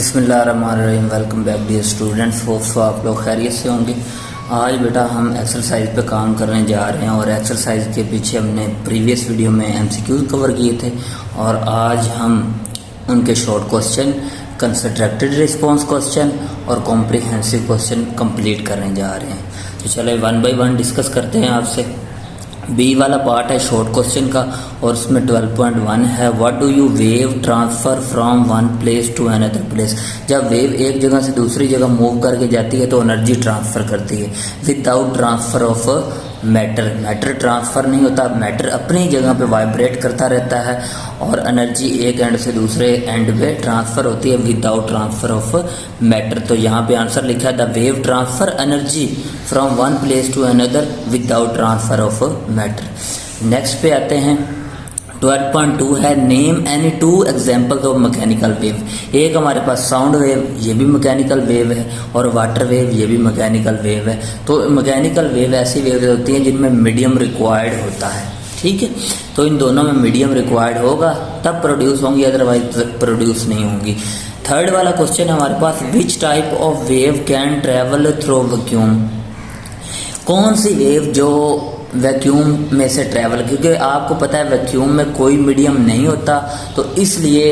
बिस्मिल्लाहिर्रहमानिर्रहीम। Welcome back dear students. Hope so आप लोग खैरियत से होंगे। आज बेटा हम एक्सरसाइज पे काम करने जा रहे हैं और एक्सरसाइज के पीछे हमने प्रीवियस वीडियो में एमसीक्यूज कवर किए थे और आज हम उनके short question, constructed response question और कॉम्प्रिहेंसिव क्वेश्चन कंप्लीट करने जा रहे हैं। तो चले वन बाय वन डिस्कस करते हैं आपसे। बी वाला पार्ट है शॉर्ट क्वेश्चन का और उसमें 12.1 है what do you wave transfer from one place to another place. जब वेव एक जगह से दूसरी जगह मूव करके जाती है तो एनर्जी ट्रांसफर करती है without transfer of matter. Matter transfer नहीं होता, मैटर अपनी जगह पे वाइब्रेट करता रहता है और एनर्जी एक एंड से दूसरे एंड पे ट्रांसफर होती है विदाउट ट्रांसफर ऑफ मैटर। तो यहाँ पे आंसर लिखा है the wave transfer energy from one place to another without transfer of matter. Next पे आते हैं 12.2 है name any two examples of mechanical wave. एक हमारे पास साउंड वेव, ये भी मैकेनिकल वेव है, और वाटर वेव, ये भी मैकेनिकल वेव है। तो मैकेनिकल वेव ऐसी वेव होती हैं जिनमें मीडियम रिक्वायर्ड होता है, ठीक है। तो इन दोनों में मीडियम रिक्वायर्ड होगा तब प्रोड्यूस होंगी, अदरवाइज प्रोड्यूस नहीं होंगी। थर्ड वाला क्वेश्चन हमारे पास which type of wave can travel through vacuum. कौन सी वेव जो वैक्यूम में से ट्रैवल, क्योंकि आपको पता है वैक्यूम में कोई मीडियम नहीं होता, तो इसलिए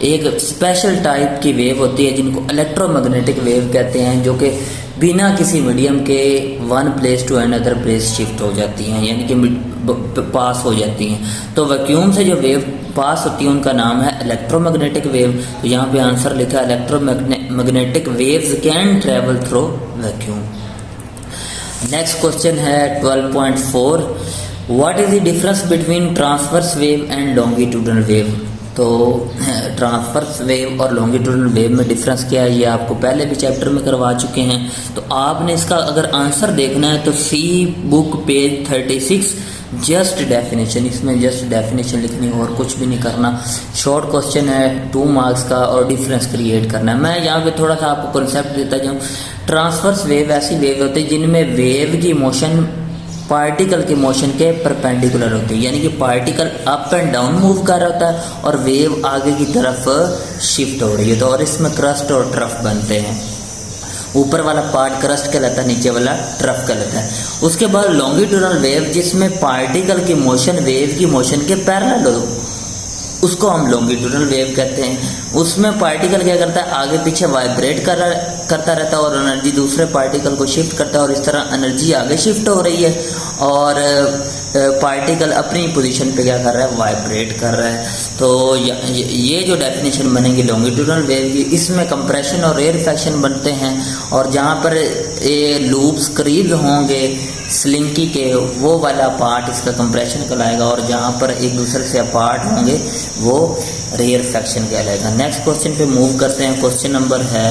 एक स्पेशल टाइप की वेव होती है जिनको इलेक्ट्रोमैग्नेटिक वेव कहते हैं, जो कि बिना किसी मीडियम के one place to another place shift हो जाती हैं, यानी कि पास हो जाती हैं। तो वैक्यूम से जो वेव पास होती है उनका नाम है इलेक्ट्रोमैग्नेटिक वेव। तो यहाँ पे आंसर लिखा है electromagnetic waves can travel through vacuum. Next question है 12.4 what is the difference between transverse wave and longitudinal wave. तो ट्रांसवर्स वेव और लॉन्गिट्यूडनल वेव में डिफरेंस क्या है ये आपको पहले भी चैप्टर में करवा चुके हैं। तो आपने इसका अगर आंसर देखना है तो सी बुक पेज 36 जस्ट डेफिनेशन, इसमें जस्ट डेफिनेशन लिखनी है और कुछ भी नहीं करना। शॉर्ट क्वेश्चन है 2 मार्क्स का और डिफरेंस क्रिएट करना है। मैं यहाँ पे थोड़ा सा आपको कॉन्सेप्ट देता जाऊँ। ट्रांसवर्स वेव ऐसी वेव होती है जिनमें वेव की मोशन पार्टिकल के मोशन के परपेंडिकुलर होती है, यानी कि particle up and down move कर रहा होता है और वेव आगे की तरफ शिफ्ट हो रही है। तो और इसमें क्रस्ट और ट्रफ बनते हैं। ऊपर वाला पार्ट क्रस्ट कहलाता है, नीचे वाला ट्रफ कहलाता है। उसके बाद लॉन्गिट्यूडनल वेव जिसमें पार्टिकल की मोशन वेव की मोशन के पैरेलल हो, उसको हम लॉन्गिट्यूडनल वेव कहते हैं। उसमें पार्टिकल क्या करता है, आगे पीछे वाइब्रेट करता रहता है और एनर्जी दूसरे पार्टिकल को शिफ्ट करता है और इस तरह एनर्जी आगे शिफ्ट हो रही है और पार्टिकल अपनी पोजीशन पे क्या कर रहा है, वाइब्रेट कर रहा है। तो ये जो डेफिनेशन बनेगी लॉन्गिट्यूडनल वेव की, इसमें कंप्रेशन और रेयरफैक्शन बनते हैं और जहाँ पर ये लूप्स करीब होंगे स्लिंकी के वो वाला पार्ट इसका कंप्रेशन कहलाएगा और जहाँ पर एक दूसरे से अपार्ट होंगे वो रेयरफैक्शन कहलाएगा। नेक्स्ट क्वेश्चन पे मूव करते हैं। क्वेश्चन नंबर है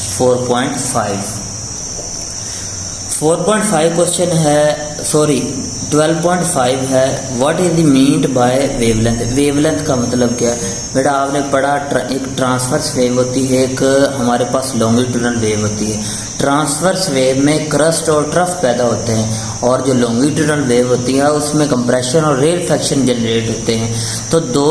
4.5। 4.5 क्वेश्चन है 12.5 है what is the meant by wavelength. Wavelength का मतलब क्या है बेटा, आपने पढ़ा एक ट्रांसवर्स वेव होती है, एक हमारे पास लॉन्गिट्यूडनल वेव होती है। ट्रांसवर्स वेव में क्रस्ट और ट्रफ पैदा होते हैं और जो लॉन्गिट्यूडनल वेव होती है उसमें कंप्रेशन और रेयरफैक्शन जनरेट होते हैं। तो दो,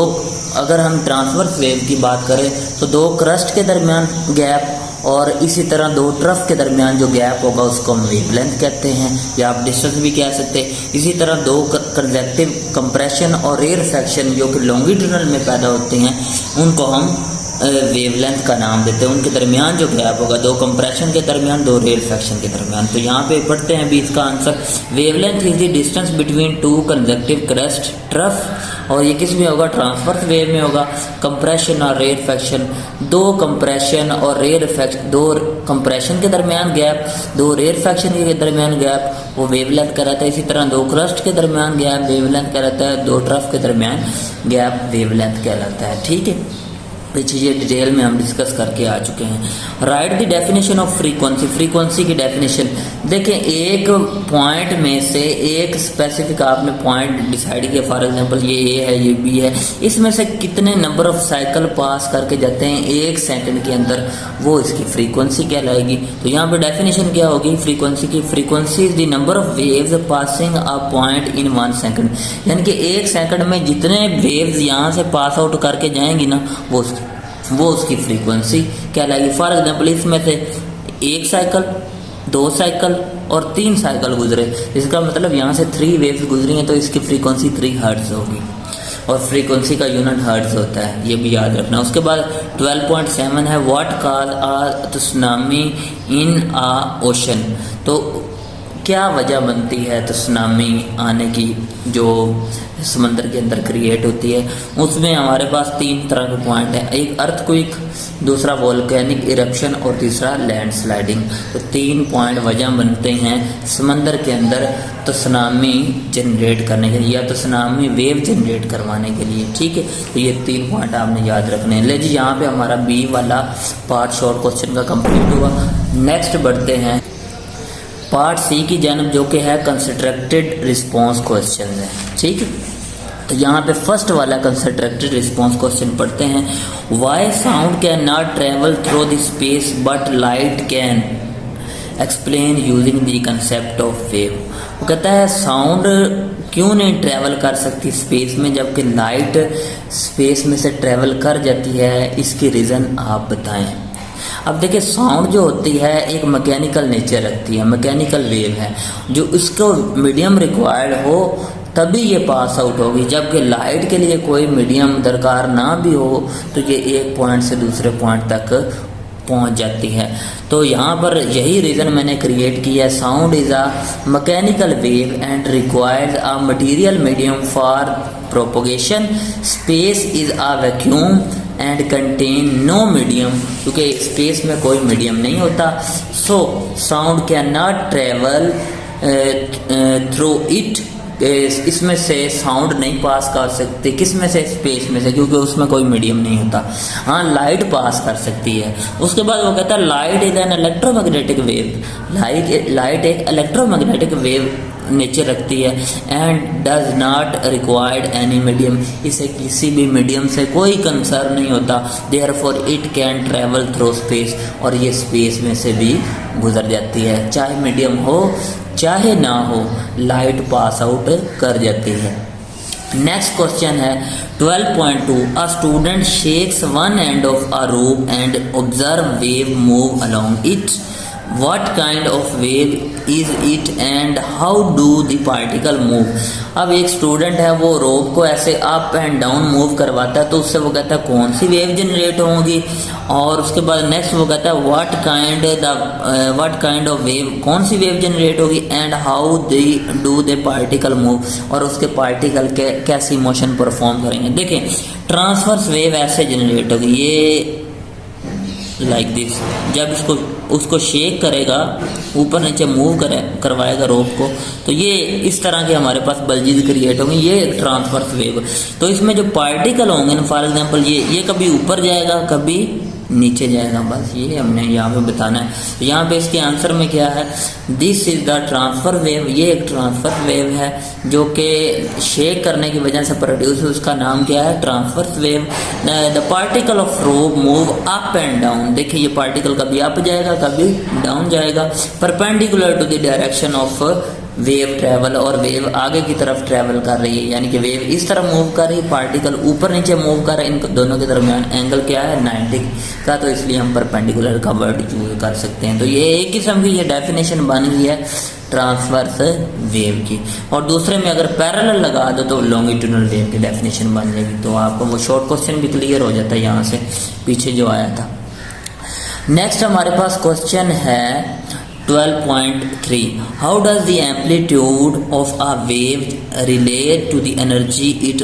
अगर हम ट्रांसवर्स वेव की बात करें तो दो क्रस्ट के दरमियान गैप और इसी तरह दो ट्रफ के दरमियान जो गैप होगा उसको हम वेवलेंथ कहते हैं, या आप डिस्टेंस भी कह सकते हैं। इसी तरह दो कन्वेक्टिव कंप्रेशन और रेयरफैक्शन जो कि लॉन्गिट्यूडनल में पैदा होते हैं उनको हम वेवलेंथ का नाम देते हैं। उनके दरमियान जो गैप होगा, दो कंप्रेशन के दरमियान, दो रेयरफैक्शन के दरमियान। तो यहाँ पे पढ़ते हैं भी इसका answer wavelength is the distance between two conjunctive crust trough, और ये किस में होगा, ट्रांसवर्स वेव में होगा। कंप्रेशन और रेयरफैक्शन, दो कंप्रेशन और रेयरफैक्शन, दो कंप्रेशन के दरमियान गैप, दो रेयरफैक्शन के दरमियान गैप, वो वेवलेंथ कहलाता है। इसी तरह दो क्रस्ट के दरमियान गैप वेवलेंथ कहलाता है, दो ट्रफ के दरमियान गैप वेवलेंथ कहलाता है, ठीक है। ये चीज़ें डिटेल में हम डिस्कस करके आ चुके हैं। Right the definition of frequency. Frequency की डेफिनेशन देखें, एक पॉइंट में से एक स्पेसिफिक आपने पॉइंट डिसाइड किया, फॉर एग्जांपल ये ए है, ये बी है, इसमें से कितने नंबर ऑफ साइकिल पास करके जाते हैं 1 सेकंड के अंदर, वो इसकी फ्रीक्वेंसी कहलाएगी। तो यहाँ पे डेफिनेशन क्या होगी फ्रीक्वेंसी की, frequency is the number of waves passing a point in 1 second, यानी कि 1 सेकंड में जितने वेव्स यहाँ से पास आउट करके जाएंगी ना वो वो उसकी फ्रीक्वेंसी कहलाएगी। फॉर एग्जाम्पल इसमें से 1 साइकिल, 2 साइकिल और 3 साइकिल गुजरे, इसका मतलब यहाँ से 3 वेव्स गुजरी हैं, तो इसकी फ्रीक्वेंसी 3 हर्ट्ज होगी और फ्रीक्वेंसी का यूनिट हर्ट्ज होता है, ये भी याद रखना। उसके बाद 12.7 है what cause a tsunami in a ocean. तो क्या वजह बनती है तो सुनामी आने की जो समंदर के अंदर क्रिएट होती है। उसमें हमारे पास 3 तरह के पॉइंट हैं, एक अर्थक्वेक, दूसरा वोल्केनिक इरप्शन और तीसरा लैंडस्लाइडिंग। तो 3 पॉइंट वजह बनते हैं समंदर के अंदर तो सुनामी जनरेट करने के लिए या तो सुनामी वेव जनरेट करवाने के लिए, ठीक है। तो ये 3 पॉइंट आपने याद रखने हैं। ले जी यहाँ पे हमारा बी वाला पार्ट शॉर्ट क्वेश्चन का कंप्लीट हुआ। नेक्स्ट बढ़ते हैं पार्ट सी की जानब, जो कि है कंस्ट्रक्टेड रिस्पॉन्स क्वेश्चन है, ठीक है। तो यहाँ पे फर्स्ट वाला कंस्ट्रक्टेड रिस्पॉन्स क्वेश्चन पढ़ते हैं। Y sound can not travel through the space but light can, explain using the concept of wave. वो कहता है साउंड क्यों नहीं ट्रेवल कर सकती स्पेस में जबकि लाइट स्पेस में से ट्रेवल कर जाती है, इसकी रीज़न आप बताएं। अब देखिए साउंड जो होती है एक मैकेनिकल नेचर रखती है, मैकेनिकल वेव है, जो इसको मीडियम रिक्वायर्ड हो तभी ये पास आउट होगी, जबकि लाइट के लिए कोई मीडियम दरकार ना भी हो तो ये एक पॉइंट से दूसरे पॉइंट तक पहुंच जाती है। तो यहाँ पर यही रीज़न मैंने क्रिएट किया है। Sound is a mechanical wave and requires a material medium for propagation. Space is a vacuum and contain no medium, क्योंकि स्पेस में कोई मीडियम नहीं होता। So sound can not travel through it, इसमें से साउंड नहीं पास कर सकते, किस में से, स्पेस में से, क्योंकि उसमें कोई मीडियम नहीं होता। हाँ लाइट पास कर सकती है। उसके बाद वो कहता है light is an electromagnetic wave, light एक इलेक्ट्रोमैग्नेटिक वेव नेचर रखती है and does not required any medium, इसे किसी भी मीडियम से कोई कंसर्न नहीं होता। Therefore it can travel through space, और ये स्पेस में से भी गुजर जाती है, चाहे मीडियम हो चाहे ना हो, लाइट पास आउट कर जाती है। नेक्स्ट क्वेश्चन है 12.2 a student shakes one end of a rope and observe wave move along it. What kind of wave is it and how do the particle move? अब एक student है वो रोप को ऐसे अप एंड डाउन मूव करवाता है, तो उससे वो कहता है कौन सी वेव जनरेट होंगी। और उसके बाद नेक्स्ट वो कहता है व्हाट काइंड ऑफ वेव, कौन सी वेव जनरेट होगी, and how do they particle move, और उसके पार्टिकल के कैसी मोशन परफॉर्म करेंगे। देखें ट्रांसवर्स वेव ऐसे जनरेट होगी, ये लाइक दिस, जब उसको शेक करेगा, ऊपर नीचे मूव करवाएगा रोप को, तो ये इस तरह के हमारे पास बल्जीज क्रिएट होंगे, ये एक ट्रांसवर्स वेव। तो इसमें जो पार्टिकल होंगे ना, फॉर एग्जांपल ये कभी ऊपर जाएगा कभी नीचे जाएगा, बस ये हमने यहाँ पे बताना है। तो यहाँ पे इसके आंसर में क्या है, this is the transfer wave, ये एक ट्रांसफर वेव है जो कि शेक करने की वजह से प्रोड्यूस है, उसका नाम क्या है, transfer wave. The particle of rope move up and down, देखिए ये पार्टिकल कभी अप जाएगा कभी डाउन जाएगा, perpendicular to the direction of wave travel, और वेव आगे की तरफ ट्रैवल कर रही है, यानी कि वेव इस तरह मूव कर रही है, पार्टिकल ऊपर नीचे मूव कर रहे हैं, इन दोनों के दरमियान एंगल क्या है 90 का, तो इसलिए हम परपेंडिकुलर का वर्ड यूज कर सकते हैं। तो ये एक किस्म की ये डेफिनेशन बन गई है ट्रांसवर्स वेव की। और दूसरे में अगर पैरेलल लगा दो तो लॉन्गिट्यूडनल वेव की डेफिनेशन बन जाएगी। तो आपको वो शॉर्ट क्वेश्चन भी क्लियर हो जाता है यहाँ से पीछे जो आया था। नेक्स्ट हमारे पास क्वेश्चन है 12.3 How does the amplitude of a wave relate to the energy it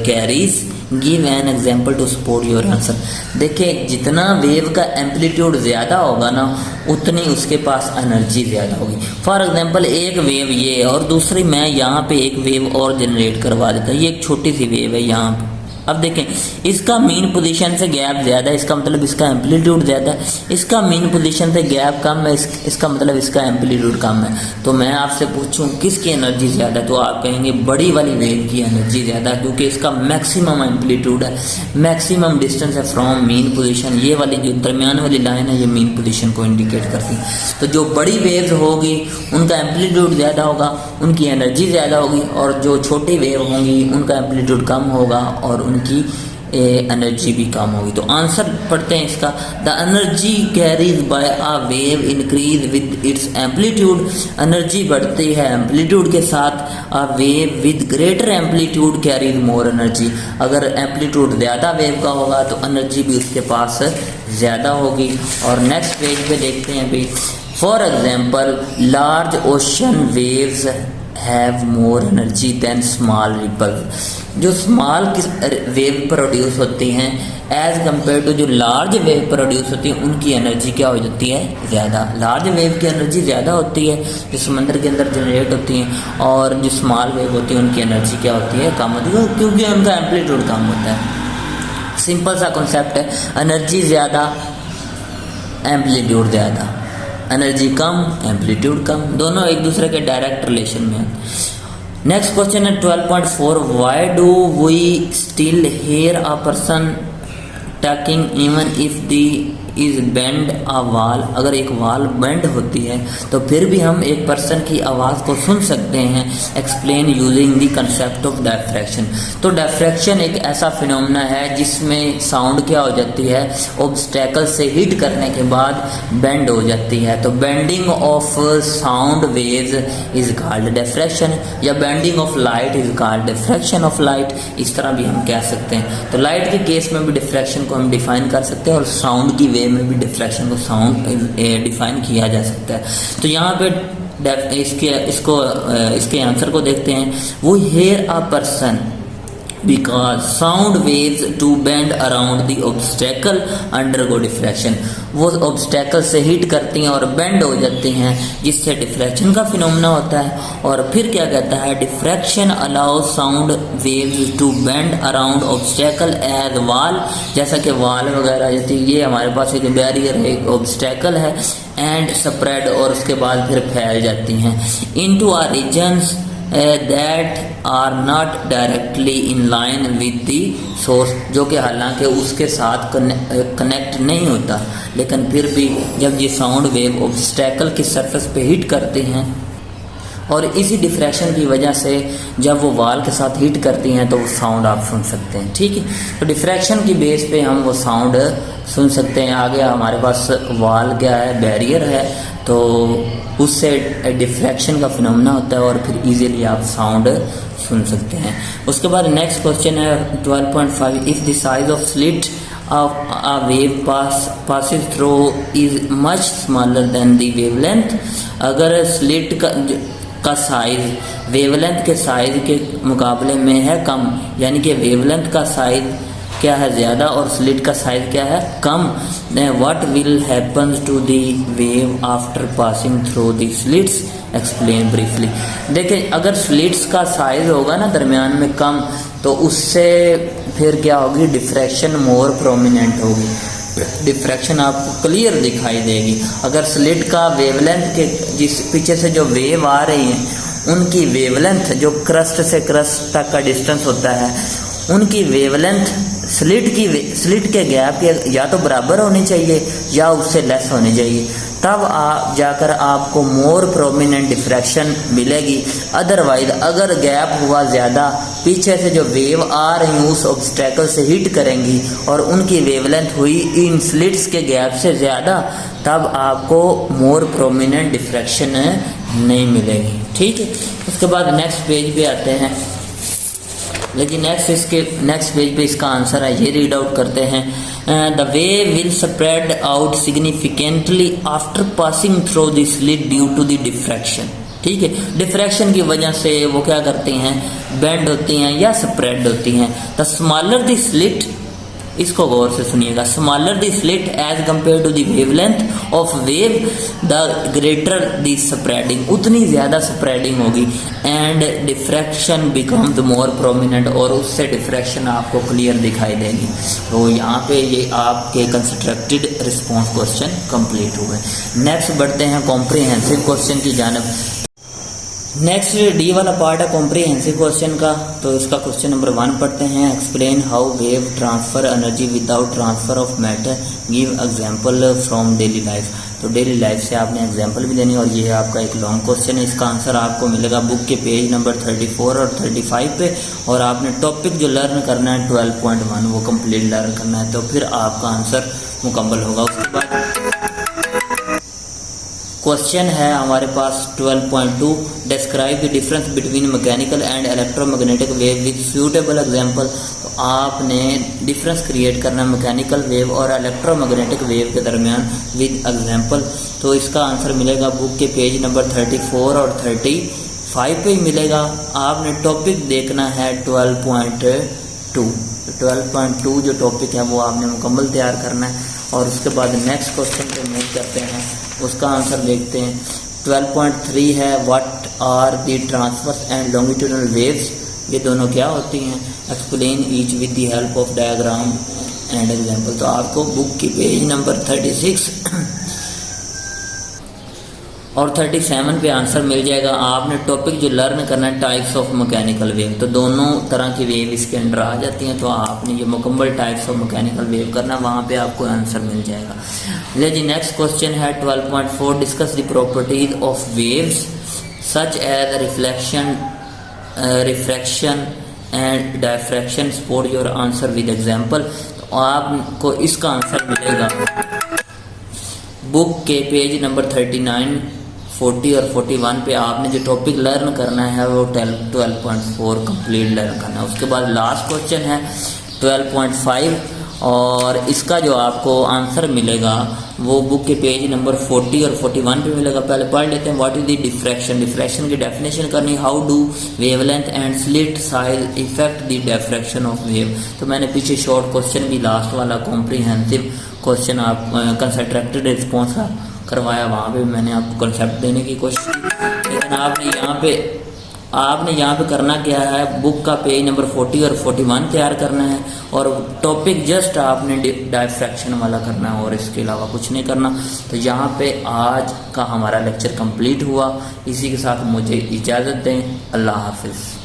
carries? Give an example to support your answer. देखिए जितना वेव का एम्पलीट्यूड ज़्यादा होगा ना उतनी उसके पास एनर्जी ज़्यादा होगी। फॉर एग्जांपल एक वेव ये और दूसरी मैं यहाँ पे एक वेव और जनरेट करवा देता हूँ, ये एक छोटी सी वेव है यहाँ पे। अब देखें इसका मीन पोजीशन से गैप ज़्यादा है, इसका मतलब इसका एम्पलीट्यूड ज़्यादा है, इसका मीन पोजीशन से गैप कम है, इसका मतलब इसका एम्पलीट्यूड कम है। तो मैं आपसे पूछूं किसकी एनर्जी ज़्यादा है, तो आप कहेंगे बड़ी वाली वेव की एनर्जी ज़्यादा है, क्योंकि इसका मैक्सिमम एम्पलीट्यूड है, मैक्सिमम डिस्टेंस है फ्रॉम मीन पोजीशन। ये वाली जो दरमियान वाली लाइन है ये मीन पोजीशन को इंडिकेट करती है। तो जो बड़ी वेव्स होगी उनका एम्पलीट्यूड ज़्यादा होगा, उनकी एनर्जी ज़्यादा होगी, और जो छोटी वेव होंगी उनका एम्पलीट्यूड कम होगा और उनकी एनर्जी भी कम होगी। तो आंसर पढ़ते हैं इसका, the energy carries by a wave increase with its amplitude, energy बढ़ती है एम्पलीट्यूड के साथ। A wave with greater amplitude carries more energy, अगर एम्पलीट्यूड ज़्यादा वेव का होगा तो एनर्जी भी उसके पास ज़्यादा होगी। और नेक्स्ट पेज पे देखते हैं भी, for example large ocean waves have more energy than small ripple, जो स्मॉल वेव प्रोड्यूस होती हैं एज कम्पेयर टू जो लार्ज वेव प्रोड्यूस होती है, उनकी एनर्जी क्या हो जाती है, ज़्यादा। लार्ज वेव की एनर्जी ज़्यादा होती है जो समंदर के अंदर जनरेट होती हैं, और जो स्मॉल वेव होती है उनकी एनर्जी क्या होती है, कम होती है, क्योंकि उनका एम्पलीट्यूड कम होता है। सिंपल सा कॉन्सेप्ट है, एनर्जी ज़्यादा एम्पलीट्यूड ज़्यादा, एनर्जी कम एम्पलीट्यूड कम, दोनों एक दूसरे के डायरेक्ट रिलेशन में है। नेक्स्ट क्वेश्चन है 12.4, why do we still hear a person talking even if the is bend a wall, अगर एक वाल बेंड होती है तो फिर भी हम एक पर्सन की आवाज़ को सुन सकते हैं। Explain using the concept of diffraction, तो डिफ्रैक्शन एक ऐसा फिनोमेना है जिसमें साउंड क्या हो जाती है, ऑब्स्टेकल से हिट करने के बाद बेंड हो जाती है। तो bending of sound waves is called diffraction, या bending of light is called diffraction of light, इस तरह भी हम कह सकते हैं। तो लाइट के केस में भी डिफ्रैक्शन को हम डिफाइन कर सकते हैं, और साउंड की में भी डिफ्रैक्शन को साउंड डिफाइन किया जा सकता है। तो यहाँ पे इसके आंसर को देखते हैं, वो hear a person because sound waves to bend around the obstacle undergo diffraction, वो ऑब्स्टेकल से हिट करती हैं और बेंड हो जाती हैं, जिससे डिफ्रैक्शन का फिनोमेना होता है। और फिर क्या कहता है, diffraction allow sound waves to bend around obstacle edge wall, जैसा कि वाल वगैरह जैसे ये हमारे पास एक बैरियर है, एक ऑब्स्टेकल है, एंड स्प्रेड, और उसके बाद फिर फैल जाती हैं into are regions that are not directly in line with the source, जो कि हालांकि उसके साथ कनेक्ट नहीं होता, लेकिन फिर भी जब ये साउंड वेव ऑब्स्टेकल की सरफेस पे हिट करते हैं, और इसी डिफ्रैक्शन की वजह से जब वो वाल के साथ हिट करती हैं तो वो साउंड आप सुन सकते हैं। ठीक है, तो डिफ्रैक्शन की बेस पे हम वो साउंड सुन सकते हैं। आगे हमारे पास वाल क्या है, बैरियर है, तो उससे डिफ्रैक्शन का फिनोमेना होता है, और फिर इजीली आप साउंड सुन सकते हैं। उसके बाद नेक्स्ट क्वेश्चन है 12.5, if the size of slit of a wave passes through is much smaller than the wavelength, अगर स्लिट का साइज वेवलेंथ के साइज के मुकाबले में है कम, यानी कि वेवलेंथ का साइज क्या है ज़्यादा और स्लिट का साइज क्या है कम, what will happen to the wave after passing through the slits, explain briefly. देखिए, अगर स्लिट्स का साइज होगा ना दरमियान में कम, तो उससे फिर क्या होगी, डिफ्रैक्शन मोर प्रोमिनेंट होगी, डिफ्रैक्शन आपको क्लियर दिखाई देगी। अगर स्लिट का वेवलेंथ के जिस पीछे से जो वेव आ रही है उनकी वेवलेंथ जो क्रस्ट से क्रस्ट तक का डिस्टेंस होता है, उनकी वेवलेंथ स्लिट के गैप के या तो बराबर होनी चाहिए या उससे लेस होनी चाहिए, तब आप जाकर आपको मोर प्रोमिनेंट डिफ्रैक्शन मिलेगी। अदरवाइज अगर गैप हुआ ज़्यादा, पीछे से जो वेव आ रही हैं उस ऑब्स्टेकल से हिट करेंगी और उनकी वेवलेंथ हुई इन स्लिट्स के गैप से ज़्यादा, तब आपको मोर प्रोमिनेंट डिफ्रैक्शन नहीं मिलेगी। ठीक है, उसके बाद नेक्स्ट पेज पे आते हैं, लेकिन नेक्स्ट पेज पे इसका आंसर है, ये रीड आउट करते हैं, the wave will spread out significantly after passing through the slit due to the diffraction. ठीक है, डिफ्रैक्शन की वजह से वो क्या करती हैं, बेंड होती हैं या स्प्रेड होती हैं। द स्मॉलर द स्लिट, इसको गौर से सुनिएगा, smaller the slit as compare to the wavelength of wave the greater the spreading, उतनी ज़्यादा स्प्रेडिंग होगी, and diffraction becomes more prominent, और उससे डिफ्रैक्शन आपको क्लियर दिखाई देगी। तो यहाँ पे ये आपके कंस्ट्रक्टेड रिस्पॉन्स क्वेश्चन कंप्लीट हुए। नेक्स्ट बढ़ते हैं कॉम्प्रिहेंसिव क्वेश्चन की जानब। नेक्स्ट डी वाला पार्ट है कॉम्प्रिहेंसिव क्वेश्चन का, तो इसका क्वेश्चन नंबर 1 पढ़ते हैं, explain how wave transfer energy without transfer of matter, give example from daily life. तो डेली लाइफ से आपने एग्जांपल भी देनी, और ये आपका एक लॉन्ग क्वेश्चन है। इसका आंसर आपको मिलेगा बुक के पेज नंबर 34 और 35 पे, और आपने टॉपिक जो लर्न करना है 12.1 वो कंप्लीट लर्न करना है, तो फिर आपका आंसर मुकम्मल होगा। उसके बाद क्वेश्चन है हमारे पास 12.2, describe the difference between mechanical and electromagnetic wave with suitable example. तो आपने डिफरेंस क्रिएट करना है मैकेनिकल वेव और इलेक्ट्रोमैग्नेटिक वेव के दरमियान विद एग्जांपल। तो इसका आंसर मिलेगा बुक के पेज नंबर 34 और 35 पे ही मिलेगा। आपने टॉपिक देखना है 12.2। 12.2 जो टॉपिक है वो आपने मुकम्मल तैयार करना है, और उसके बाद नेक्स्ट क्वेश्चन पे मूव करते हैं, उसका आंसर देखते हैं। 12.3 है what are the transverse and longitudinal waves. ये दोनों क्या होती हैं, explain each with the help of diagram and example. तो आपको बुक की पेज नंबर 36 और 37 पे आंसर मिल जाएगा। आपने टॉपिक जो लर्न करना है टाइप्स ऑफ मैकेनिकल वेव, तो दोनों तरह की वेव इसके अंदर आ जाती हैं, तो आपने ये मुकम्मल टाइप्स ऑफ मैकेनिकल वेव करना, वहाँ पे आपको आंसर मिल जाएगा। ले जी नेक्स्ट क्वेश्चन है 12.4, discuss the properties of waves such as reflection, refraction and diffraction, support your answer with example. तो आपको इसका आंसर मिलेगा बुक के पेज नंबर 39, 40 और 41 पे। आपने जो टॉपिक लर्न करना है वो 12.4 कंप्लीट लर्न करना है। उसके बाद लास्ट क्वेश्चन है 12.5, और इसका जो आपको आंसर मिलेगा वो बुक के पेज नंबर 40 और 41 पे मिलेगा। पहले पढ़ लेते हैं what is the diffraction. Diffraction की डेफिनेशन करनी, how do wavelength and slit size effect the diffraction of wave. तो मैंने पीछे शॉर्ट क्वेश्चन भी लास्ट वाला कॉम्प्रीहेंसिव क्वेश्चन आप कंसंट्रेटेड रिस्पॉन्स करवाया, वहाँ पे मैंने आपको कंसेप्ट देने की कोशिश की, लेकिन आपने यहाँ पे करना क्या है, बुक का पेज नंबर 40 और 41 तैयार करना है, और टॉपिक जस्ट आपने डायफ्रैक्शन वाला करना है, और इसके अलावा कुछ नहीं करना। तो यहाँ पे आज का हमारा लेक्चर कंप्लीट हुआ। इसी के साथ मुझे इजाज़त दें। अल्लाह हाफिज़।